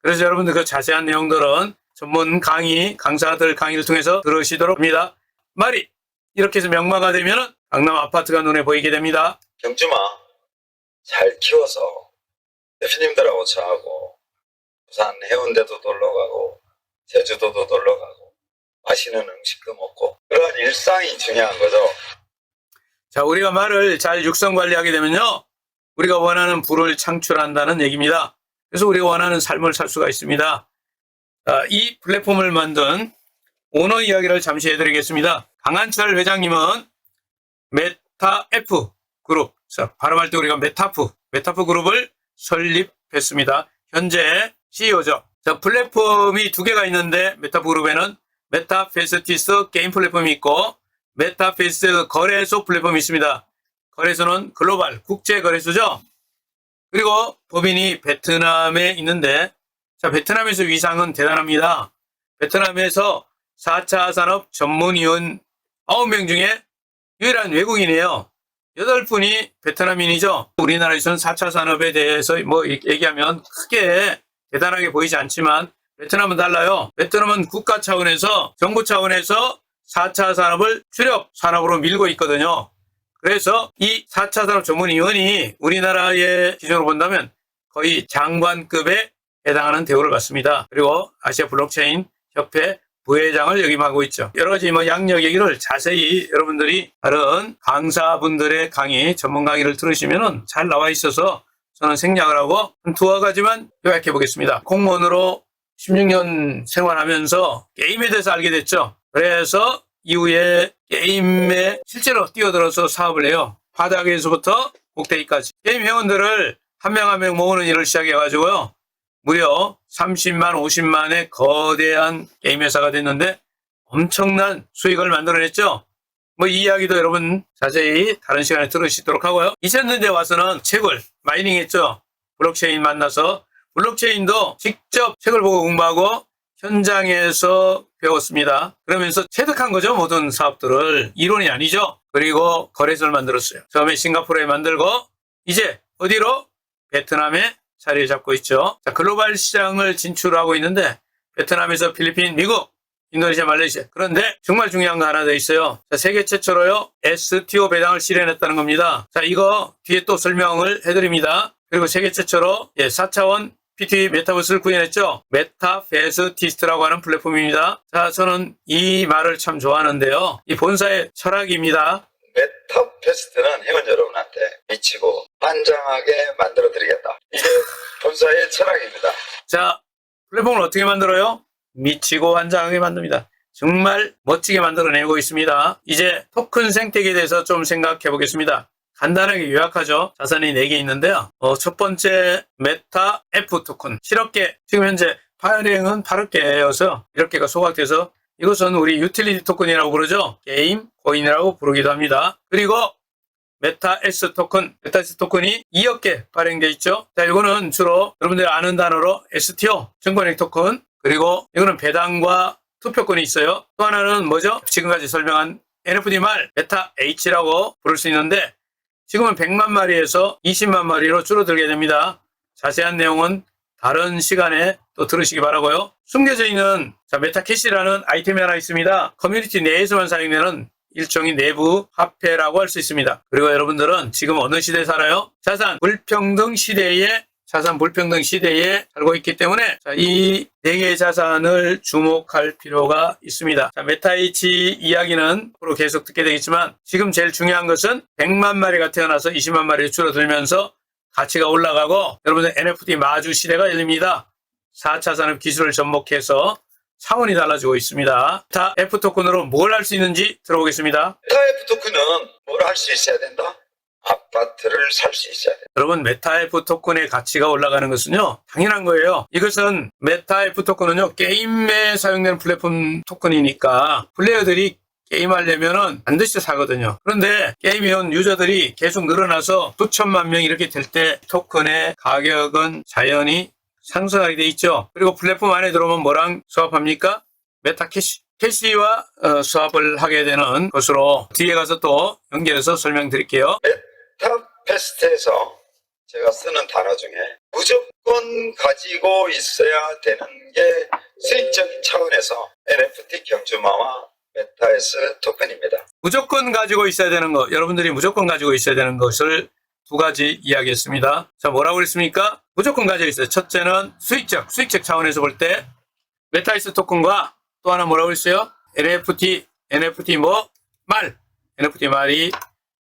그래서 여러분들 그 자세한 내용들은 전문 강사들 강의를 통해서 들으시도록 합니다. 말이 이렇게 해서 명마가 되면은 강남 아파트가 눈에 보이게 됩니다. 경주마 잘 키워서 대표님들하고 저하고 부산 해운대도 놀러가고 제주도도 놀러가고 맛있는 음식도 먹고 그러한 일상이 중요한 거죠. 자, 우리가 말을 잘 육성 관리하게 되면요, 우리가 원하는 부를 창출한다는 얘기입니다. 그래서 우리가 원하는 삶을 살 수가 있습니다. 자, 이 플랫폼을 만든 오너 이야기를 잠시 해드리겠습니다. 강한철 회장님은 메타 F 그룹. 자, 발음할 때 우리가 메타프 그룹을 설립했습니다. 현재 CEO죠. 자, 플랫폼이 두 개가 있는데 메타프 그룹에는 메타페스티스 게임 플랫폼이 있고 메타페스티스 거래소 플랫폼이 있습니다. 거래소는 글로벌 국제 거래소죠. 그리고 법인이 베트남에 있는데 자, 베트남에서 위상은 대단합니다. 베트남에서 4차 산업 전문위원 9명 중에 유일한 외국인이에요. 8분이 베트남인이죠. 우리나라에서는 4차 산업에 대해서 뭐 얘기하면 크게 대단하게 보이지 않지만 베트남은 달라요. 베트남은 국가 차원에서 정부 차원에서 4차 산업을 주력 산업으로 밀고 있거든요. 그래서 이 4차 산업 전문위원이 우리나라의 기준으로 본다면 거의 장관급에 해당하는 대우를 받습니다. 그리고 아시아 블록체인 협회 부회장을 역임하고 있죠. 여러 가지 양력 얘기를 자세히 여러분들이 다른 강사분들의 강의, 전문 강의를 들으시면 잘 나와 있어서 저는 생략을 하고 한 두어 가지만 요약해 보겠습니다. 공무원으로 16년 생활하면서 게임에 대해서 알게 됐죠. 그래서 이후에 게임에 실제로 뛰어들어서 사업을 해요. 바닥에서부터 꼭대기까지. 게임 회원들을 한 명 한 명 모으는 일을 시작해가지고요. 무려 30만, 50만의 거대한 게임 회사가 됐는데 엄청난 수익을 만들어냈죠. 이 이야기도 여러분 자세히 다른 시간에 들으시도록 하고요. 2000년대 와서는 책을 마이닝했죠. 블록체인 만나서 블록체인도 직접 책을 보고 공부하고 현장에서 배웠습니다. 그러면서 체득한 거죠. 모든 사업들을. 이론이 아니죠. 그리고 거래소를 만들었어요. 처음에 싱가포르에 만들고 이제 어디로? 베트남에 자리를 잡고 있죠. 자, 글로벌 시장을 진출하고 있는데 베트남에서 필리핀, 미국, 인도네시아, 말레이시아. 그런데 정말 중요한 거 하나 더 있어요. 자, 세계 최초로요. STO 배당을 실현했다는 겁니다. 자, 이거 뒤에 또 설명을 해드립니다. 그리고 세계 최초로 4차원 P2E 메타버스를 구현했죠. 메타페스티스트라고 하는 플랫폼입니다. 자, 저는 이 말을 참 좋아하는데요. 이 본사의 철학입니다. 메타페스트는 회원 여러분한테 미치고 환장하게 만들어드리겠다. 이게 본사의 철학입니다. 자, 플랫폼을 어떻게 만들어요? 미치고 환장하게 만듭니다. 정말 멋지게 만들어내고 있습니다. 이제 토큰 생태계에 대해서 좀 생각해 보겠습니다. 간단하게 요약하죠. 자산이 4개 있는데요. 첫 번째 메타 F 토큰 7억 개. 지금 현재 발행은 8억 개여서 이렇게가 소각돼서 이것은 우리 유틸리티 토큰이라고 부르죠. 게임 코인이라고 부르기도 합니다. 그리고 메타 S 토큰, 메타 S 토큰이 2억 개 발행돼 있죠. 자, 이거는 주로 여러분들이 아는 단어로 STO, 증권액 토큰. 그리고 이거는 배당과 투표권이 있어요. 또 하나는 뭐죠? 지금까지 설명한 NFT 말 메타 H라고 부를 수 있는데 지금은 100만 마리에서 20만 마리로 줄어들게 됩니다. 자세한 내용은 다른 시간에 또 들으시기 바라고요. 숨겨져 있는 메타캐시라는 아이템이 하나 있습니다. 커뮤니티 내에서만 사용되는 일종의 내부 화폐라고 할 수 있습니다. 그리고 여러분들은 지금 어느 시대에 살아요? 자산 불평등 시대에 살고 있기 때문에 이 4개의 자산을 주목할 필요가 있습니다. 메타H 이야기는 앞으로 계속 듣게 되겠지만 지금 제일 중요한 것은 100만 마리가 태어나서 20만 마리로 줄어들면서 가치가 올라가고 여러분들 NFT 마주 시대가 열립니다. 4차 산업 기술을 접목해서 차원이 달라지고 있습니다. 메타 F 토큰으로 뭘 할 수 있는지 들어보겠습니다. 메타 F 토큰은 뭘 할 수 있어야 된다? 아파트를 살 수 있어야 된다. 여러분 메타 F 토큰의 가치가 올라가는 것은요 당연한 거예요. 이것은 메타 F 토큰은요 게임에 사용되는 플랫폼 토큰이니까 플레이어들이 게임하려면은 반드시 사거든요. 그런데 게임해온 유저들이 계속 늘어나서 수천만 명 이렇게 될 때 토큰의 가격은 자연히 상승하게 돼 있죠. 그리고 플랫폼 안에 들어오면 뭐랑 수합합니까? 메타캐시. 캐시와 수합을 하게 되는 것으로 뒤에 가서 또 연결해서 설명드릴게요. 메타페스트에서 제가 쓰는 단어 중에 무조건 가지고 있어야 되는 게 수익적인 차원에서 NFT 경주마와 메타S 토큰입니다. 무조건 가지고 있어야 되는 것, 여러분들이 무조건 가지고 있어야 되는 것을 2가지 이야기했습니다. 자, 뭐라고 그랬습니까? 무조건 가지고 있어요. 첫째는 수익적 차원에서 볼 때 메타이스 토큰과 또 하나 뭐라고 했어요? NFT 말이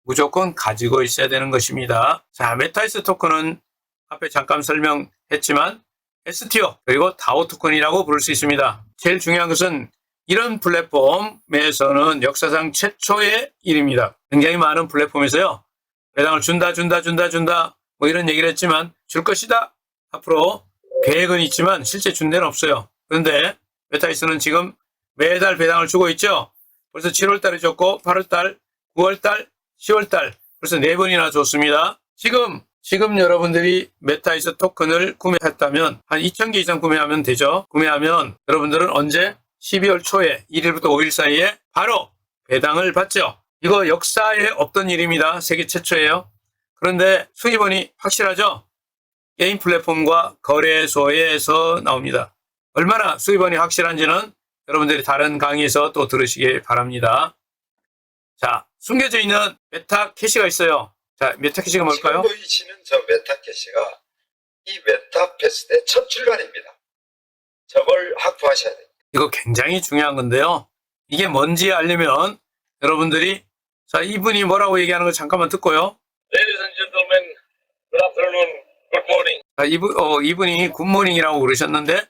무조건 가지고 있어야 되는 것입니다. 자, 메타이스 토큰은 앞에 잠깐 설명했지만 STO 그리고 DAO 토큰이라고 부를 수 있습니다. 제일 중요한 것은 이런 플랫폼에서는 역사상 최초의 일입니다. 굉장히 많은 플랫폼에서요. 배당을 준다 뭐 이런 얘기를 했지만 줄 것이다. 앞으로 계획은 있지만 실제 준 데는 없어요. 그런데 메타이스는 지금 매달 배당을 주고 있죠. 벌써 7월 달에 줬고 8월 달, 9월 달, 10월 달 벌써 4번이나 줬습니다. 지금 여러분들이 메타이스 토큰을 구매했다면 한 2,000개 이상 구매하면 되죠. 구매하면 여러분들은 언제? 12월 초에 1일부터 5일 사이에 바로 배당을 받죠. 이거 역사에 없던 일입니다. 세계 최초예요. 그런데 수입원이 확실하죠? 게임 플랫폼과 거래소에서 나옵니다. 얼마나 수입원이 확실한지는 여러분들이 다른 강의에서 또 들으시기 바랍니다. 자, 숨겨져 있는 메타캐시가 있어요. 자, 메타캐시가 뭘까요? 지금 보이시는 저 메타캐시가 이 메타패스의 첫 출발입니다. 저걸 확보하셔야 됩니다. 이거 굉장히 중요한 건데요. 이게 뭔지 알려면 여러분들이 자, 이분이 뭐라고 얘기하는 걸 잠깐만 듣고요. Ladies and gentlemen, good afternoon, good morning. 자, 이분이 굿모닝이라고 그러셨는데,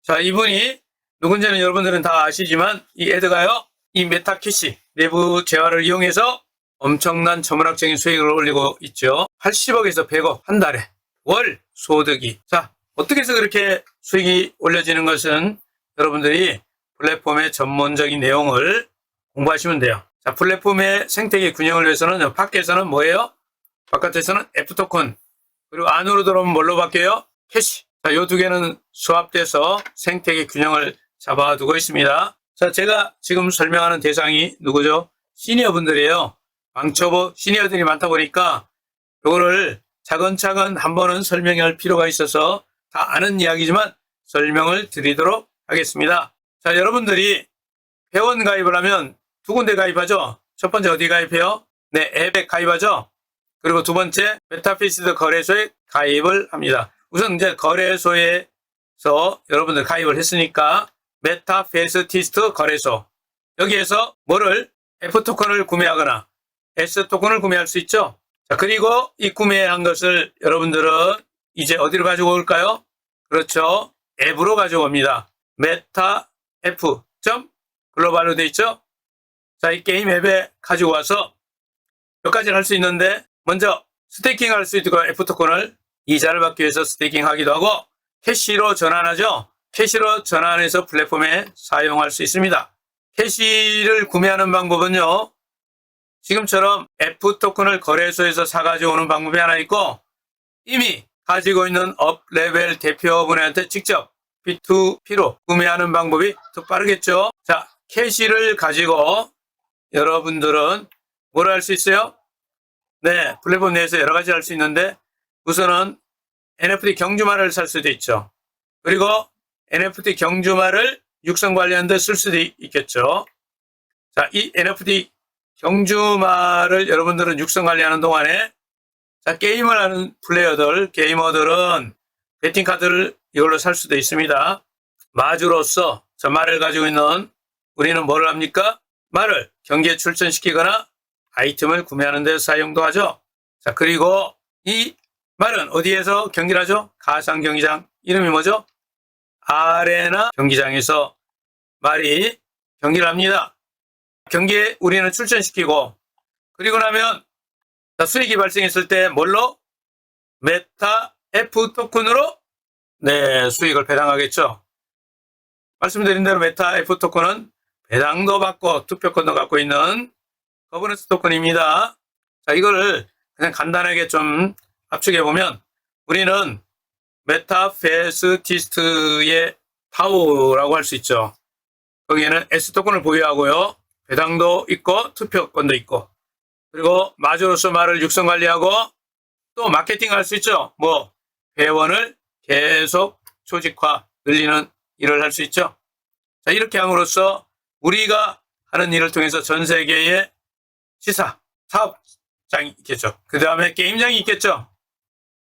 자, 이분이 누군지는 여러분들은 다 아시지만, 이 에드가요, 이 메타캐시 내부 재화를 이용해서 엄청난 천문학적인 수익을 올리고 있죠. 80억에서 100억 한 달에 월 소득이. 자, 어떻게 해서 그렇게 수익이 올려지는 것은 여러분들이 플랫폼의 전문적인 내용을 공부하시면 돼요. 자, 플랫폼의 생태계 균형을 위해서는 밖에서는 뭐예요? 바깥에서는 F토큰. 그리고 안으로 들어오면 뭘로 바뀌어요? 캐시. 자, 이 두 개는 수합돼서 생태계 균형을 잡아두고 있습니다. 자, 제가 지금 설명하는 대상이 누구죠? 시니어 분들이에요. 왕초보 시니어들이 많다 보니까 이거를 차근차근 한 번은 설명할 필요가 있어서 다 아는 이야기지만 설명을 드리도록 하겠습니다. 자, 여러분들이 회원 가입을 하면 두 군데 가입하죠? 첫 번째 어디 가입해요? 네, 앱에 가입하죠? 그리고 두 번째 메타피스트 거래소에 가입을 합니다. 우선 이제 거래소에서 여러분들 가입을 했으니까 메타페스티스트 거래소 여기에서 뭐를 F토큰을 구매하거나 S토큰을 구매할 수 있죠. 자, 그리고 이 구매한 것을 여러분들은 이제 어디로 가지고 올까요? 그렇죠. 앱으로 가지고 옵니다. 메타 F 글로벌로 돼 있죠. 자, 이 게임 앱에 가지고 와서 몇 가지를 할 수 있는데 먼저 스테이킹 할 수 있고 F토큰을 이자를 받기 위해서 스테이킹 하기도 하고 캐시로 전환하죠. 캐시로 전환해서 플랫폼에 사용할 수 있습니다. 캐시를 구매하는 방법은요. 지금처럼 F토큰을 거래소에서 사가지고 오는 방법이 하나 있고 이미 가지고 있는 업레벨 대표분한테 직접 P2P로 구매하는 방법이 더 빠르겠죠. 자, 캐시를 가지고 여러분들은 뭘 할 수 있어요? 네, 플랫폼 내에서 여러 가지 할 수 있는데 우선은 NFT 경주말을 살 수도 있죠. 그리고 NFT 경주말을 육성 관리하는 데 쓸 수도 있겠죠. 자, 이 NFT 경주말을 여러분들은 육성 관리하는 동안에 자, 게임을 하는 플레이어들, 게이머들은 베팅 카드를 이걸로 살 수도 있습니다. 마주로서 저 말을 가지고 있는 우리는 뭘 합니까? 말을 경기에 출전시키거나 아이템을 구매하는 데 사용도 하죠. 자, 그리고 이 말은 어디에서 경기를 하죠? 가상 경기장. 이름이 뭐죠? 아레나 경기장에서 말이 경기를 합니다. 경기에 우리는 출전시키고 그리고 나면 수익이 발생했을 때 뭘로? 메타 F 토큰으로 네, 수익을 배당하겠죠. 말씀드린 대로 메타 F 토큰은 배당도 받고 투표권도 갖고 있는 거버넌스 토큰입니다. 자, 이거를 그냥 간단하게 좀 압축해 보면 우리는 메타페스티스트의 파워라고 할 수 있죠. 거기에는 S 토큰을 보유하고요. 배당도 있고 투표권도 있고 그리고 마주로서 말을 육성 관리하고 또 마케팅 할 수 있죠. 뭐 회원을 계속 조직화 늘리는 일을 할 수 있죠. 자, 이렇게 함으로써 우리가 하는 일을 통해서 전 세계의 시사, 사업장이 있겠죠. 그 다음에 게임장이 있겠죠.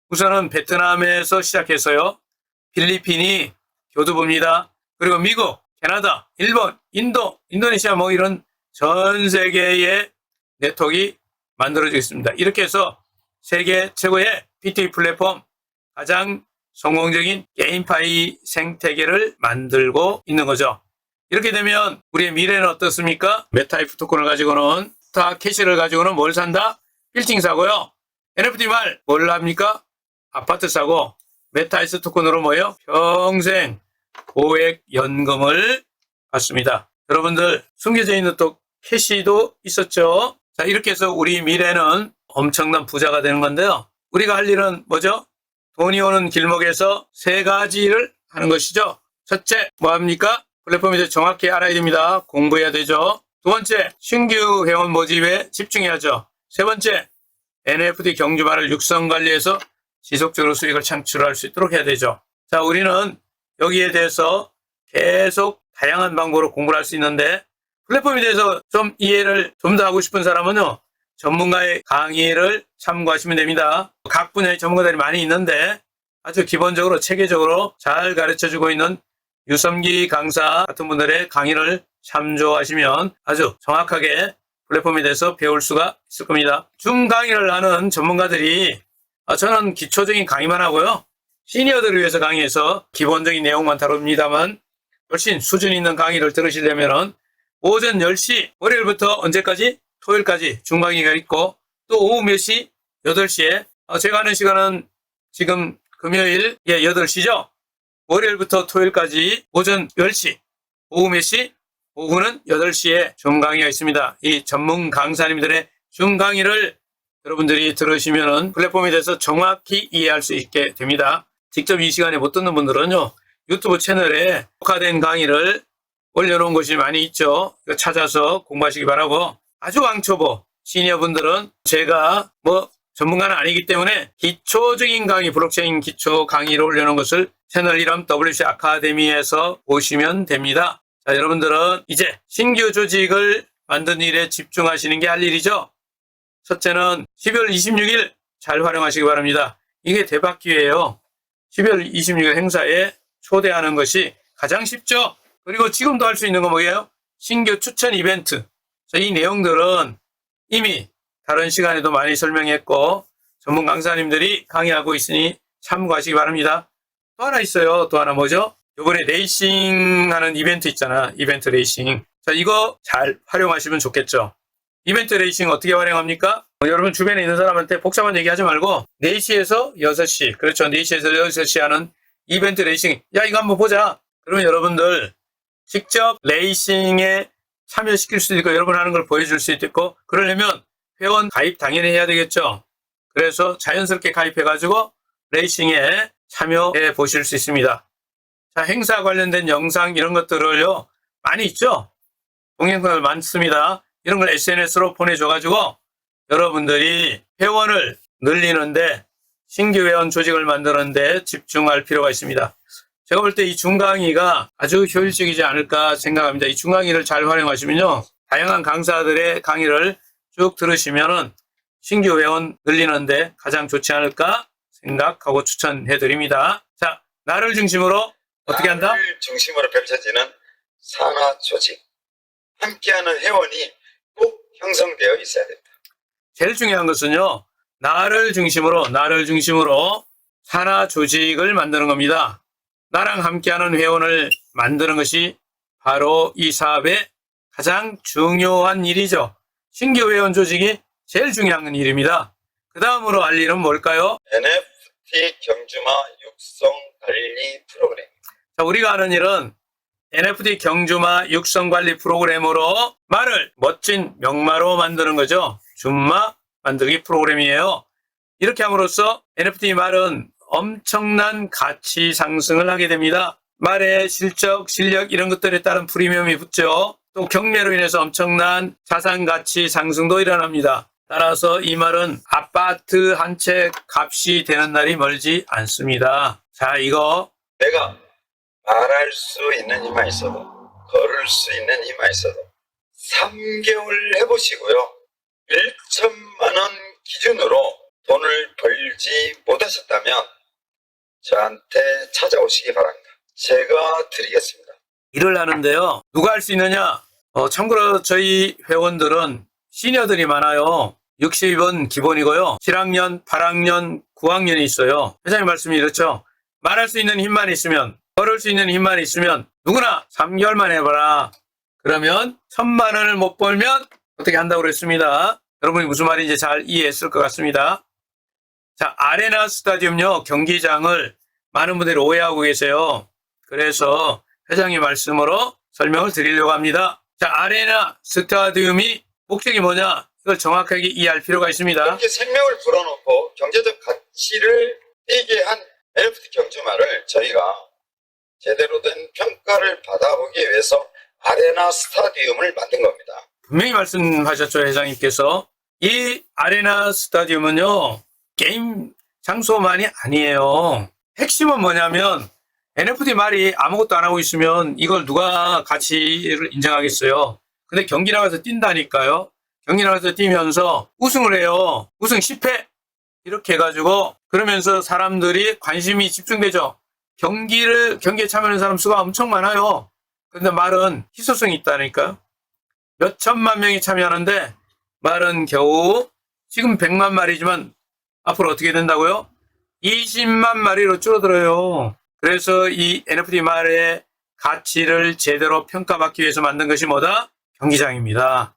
우선은 베트남에서 시작해서요. 필리핀이 교두보입니다. 그리고 미국, 캐나다, 일본, 인도, 인도네시아 뭐 이런 전 세계의 네트워크가 만들어지고 있습니다. 이렇게 해서 세계 최고의 P2P 플랫폼 가장 성공적인 게임파이 생태계를 만들고 있는 거죠. 이렇게 되면 우리의 미래는 어떻습니까? 메타 F 토큰을 가지고는 스타 캐시를 가지고는 뭘 산다? 빌딩 사고요. NFT 말 뭘 합니까? 아파트 사고 메타에서 토큰으로 뭐요? 평생 고액 연금을 받습니다. 여러분들 숨겨져 있는 또 캐시도 있었죠. 자, 이렇게 해서 우리 미래는 엄청난 부자가 되는 건데요. 우리가 할 일은 뭐죠? 돈이 오는 길목에서 세 가지를 하는 것이죠. 첫째, 뭐 합니까? 플랫폼에 대해 정확히 알아야 됩니다. 공부해야 되죠. 두 번째, 신규 회원 모집에 집중해야죠. 세 번째, NFT 경주마를 육성 관리해서 지속적으로 수익을 창출할 수 있도록 해야 되죠. 자, 우리는 여기에 대해서 계속 다양한 방법으로 공부를 할 수 있는데, 플랫폼에 대해서 좀 이해를 좀 더 하고 싶은 사람은요, 전문가의 강의를 참고하시면 됩니다. 각 분야의 전문가들이 많이 있는데 아주 기본적으로 체계적으로 잘 가르쳐주고 있는 유섬기 강사 같은 분들의 강의를 참조하시면 아주 정확하게 플랫폼에 대해서 배울 수가 있을 겁니다. 줌 강의를 하는 전문가들이 저는 기초적인 강의만 하고요. 시니어들을 위해서 강의해서 기본적인 내용만 다룹니다만 훨씬 수준 있는 강의를 들으시려면 오전 10시 월요일부터 언제까지? 토요일까지 줌 강의가 있고 또 오후 몇 시? 8시에 제가 하는 시간은 지금 금요일 8시죠. 월요일부터 토요일까지 오전 10시, 오후 몇 시? 오후는 8시에 줌 강의가 있습니다. 이 전문 강사님들의 줌 강의를 여러분들이 들으시면은 플랫폼에 대해서 정확히 이해할 수 있게 됩니다. 직접 이 시간에 못 듣는 분들은요, 유튜브 채널에 특화된 강의를 올려놓은 것이 많이 있죠. 찾아서 공부하시기 바라고, 아주 왕초보 시니어 분들은 제가 전문가는 아니기 때문에 기초적인 강의, 블록체인 기초 강의를 올려놓은 것을 채널 이름 WC 아카데미에서 보시면 됩니다. 자, 여러분들은 이제 신규 조직을 만드는 일에 집중하시는 게 할 일이죠. 첫째는 12월 26일 잘 활용하시기 바랍니다. 이게 대박 기회예요. 12월 26일 행사에 초대하는 것이 가장 쉽죠. 그리고 지금도 할 수 있는 건 뭐예요? 신규 추천 이벤트. 자, 이 내용들은 이미 다른 시간에도 많이 설명했고 전문 강사님들이 강의하고 있으니 참고하시기 바랍니다. 또 하나 있어요. 또 하나 뭐죠? 이번에 레이싱 하는 이벤트 있잖아. 이벤트 레이싱. 자, 이거 잘 활용하시면 좋겠죠. 이벤트 레이싱 어떻게 활용합니까? 여러분 주변에 있는 사람한테 복잡한 얘기하지 말고 4시에서 6시, 그렇죠. 4시에서 6시 하는 이벤트 레이싱. 야, 이거 한번 보자. 그러면 여러분들 직접 레이싱에 참여시킬 수도 있고 여러분 하는 걸 보여줄 수도 있고, 그러려면 회원 가입 당연히 해야 되겠죠. 그래서 자연스럽게 가입해가지고 레이싱에 참여해 보실 수 있습니다. 자, 행사 관련된 영상 이런 것들을요 많이 있죠. 동영상들 많습니다. 이런 걸 SNS로 보내줘가지고 여러분들이 회원을 늘리는데, 신규 회원 조직을 만드는데 집중할 필요가 있습니다. 제가 볼 때 이 중강의가 아주 효율적이지 않을까 생각합니다. 이 중강의를 잘 활용하시면요, 다양한 강사들의 강의를 쭉 들으시면은 신규 회원 늘리는데 가장 좋지 않을까 생각하고 추천해 드립니다. 자, 나를 중심으로 어떻게 한다? 나를 중심으로 펼쳐지는 산하 조직. 함께하는 회원이 꼭 형성되어 있어야 됩니다. 제일 중요한 것은요, 나를 중심으로 산하 조직을 만드는 겁니다. 나랑 함께하는 회원을 만드는 것이 바로 이 사업의 가장 중요한 일이죠. 신규 회원 조직이 제일 중요한 일입니다. 그 다음으로 할 일은 뭘까요? NFT 경주마 육성 관리 프로그램. 자, 우리가 하는 일은 NFT 경주마 육성 관리 프로그램으로 말을 멋진 명마로 만드는 거죠. 줌마 만들기 프로그램이에요. 이렇게 함으로써 NFT 말은 엄청난 가치 상승을 하게 됩니다. 말의 실적, 실력 이런 것들에 따른 프리미엄이 붙죠. 또 경매로 인해서 엄청난 자산 가치 상승도 일어납니다. 따라서 이 말은 아파트 한 채 값이 되는 날이 멀지 않습니다. 자, 이거 내가 말할 수 있는 힘만 있어도, 걸을 수 있는 힘만 있어도 3개월 해보시고요. 1천만 원 기준으로 돈을 벌지 못하셨다면 저한테 찾아오시기 바랍니다. 제가 드리겠습니다. 일을 하는데요. 누가 할 수 있느냐? 참고로 저희 회원들은 시니어들이 많아요. 60은 기본이고요. 7학년, 8학년, 9학년이 있어요. 회장님 말씀이 이렇죠. 말할 수 있는 힘만 있으면, 걸을 수 있는 힘만 있으면 누구나 3개월만 해봐라. 그러면 1,000만 원을 못 벌면 어떻게 한다고 그랬습니다. 여러분이 무슨 말인지 잘 이해했을 것 같습니다. 자, 아레나 스타디움요, 경기장을 많은 분들이 오해하고 계세요. 그래서 회장님 말씀으로 설명을 드리려고 합니다. 자, 아레나 스타디움이 목적이 뭐냐? 이걸 정확하게 이해할 필요가 있습니다. 이렇게 생명을 불어넣고 경제적 가치를 띄게 한 NFT 경주마를 저희가 제대로 된 평가를 받아보기 위해서 아레나 스타디움을 만든 겁니다. 분명히 말씀하셨죠, 회장님께서. 이 아레나 스타디움은요, 게임 장소만이 아니에요. 핵심은 뭐냐면 NFT 말이 아무것도 안 하고 있으면 이걸 누가 가치를 인정하겠어요. 근데 경기 나가서 뛴다니까요. 경기 나가서 뛰면서 우승을 해요. 우승 10회 이렇게 해가지고 그러면서 사람들이 관심이 집중되죠. 경기에 참여하는 사람 수가 엄청 많아요. 근데 말은 희소성이 있다니까요. 몇 천만 명이 참여하는데 말은 겨우 지금 100만 마리지만 앞으로 어떻게 된다고요? 20만 마리로 줄어들어요. 그래서 이 NFT 말의 가치를 제대로 평가받기 위해서 만든 것이 뭐다? 경기장입니다.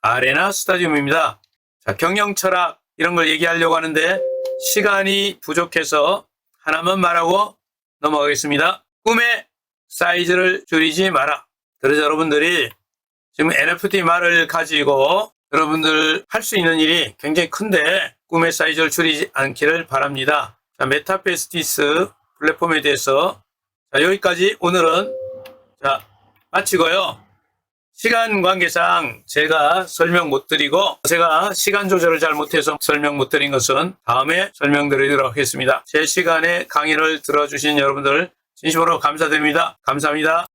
아레나 스타디움입니다. 자, 경영 철학 이런 걸 얘기하려고 하는데 시간이 부족해서 하나만 말하고 넘어가겠습니다. 꿈의 사이즈를 줄이지 마라. 그래서 여러분들이 지금 NFT 말을 가지고 여러분들 할 수 있는 일이 굉장히 큰데 꿈의 사이즈를 줄이지 않기를 바랍니다. 자, 메타페스티스 플랫폼에 대해서 자, 여기까지 오늘은 자, 마치고요. 시간 관계상 제가 설명 못 드리고 제가 시간 조절을 잘 못해서 설명 못 드린 것은 다음에 설명드리도록 하겠습니다. 제 시간에 강의를 들어주신 여러분들 진심으로 감사드립니다. 감사합니다.